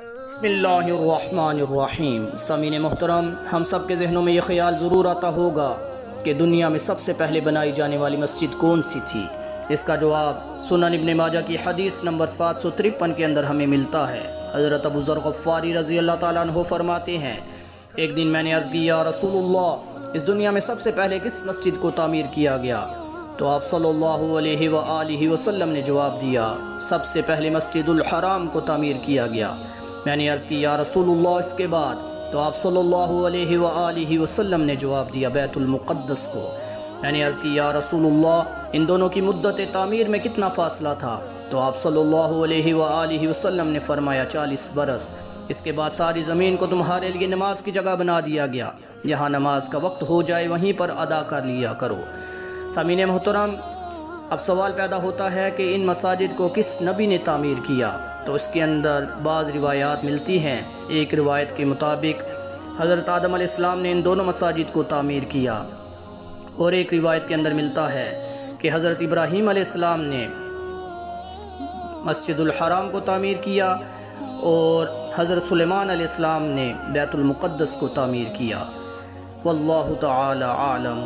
بسم اللہ الرحمن الرحیم۔ سامعین محترم، ہم سب کے ذہنوں میں یہ خیال ضرور آتا ہوگا کہ دنیا میں سب سے پہلے بنائی جانے والی مسجد کون سی تھی۔ اس کا جواب سنن ابن ماجہ کی حدیث نمبر 753 کے اندر ہمیں ملتا ہے۔ حضرت ابو ذر غفاری رضی اللہ تعالیٰ عنہ فرماتے ہیں، ایک دن میں نے عرض کی، یا رسول اللہ، اس دنیا میں سب سے پہلے کس مسجد کو تعمیر کیا گیا؟ تو آپ صلی اللہ علیہ وآلہ وسلم نے جواب دیا، سب سے پہلے مسجد الحرام کو تعمیر کیا گیا۔ میں نے عرض کی، یا رسول اللہ، اس کے بعد؟ تو آپ صلی اللہ علیہ وآلہ وسلم نے جواب دیا، بیت المقدس کو۔ میں نے عرض کی، یا رسول اللہ، ان دونوں کی مدت تعمیر میں کتنا فاصلہ تھا؟ تو آپ صلی اللہ علیہ وآلہ وسلم نے فرمایا، 40 برس۔ اس کے بعد ساری زمین کو تمہارے لیے نماز کی جگہ بنا دیا گیا، جہاں نماز کا وقت ہو جائے وہیں پر ادا کر لیا کرو۔ سامعین محترم، اب سوال پیدا ہوتا ہے کہ ان مساجد کو کس نبی نے تعمیر کیا؟ تو اس کے اندر بعض روایات ملتی ہیں۔ ایک روایت کے مطابق حضرت آدم علیہ السلام نے ان دونوں مساجد کو تعمیر کیا، اور ایک روایت کے اندر ملتا ہے کہ حضرت ابراہیم علیہ السلام نے مسجد الحرام کو تعمیر کیا، اور حضرت سلیمان علیہ السلام نے بیت المقدس کو تعمیر کیا۔ واللہ تعالی عالم۔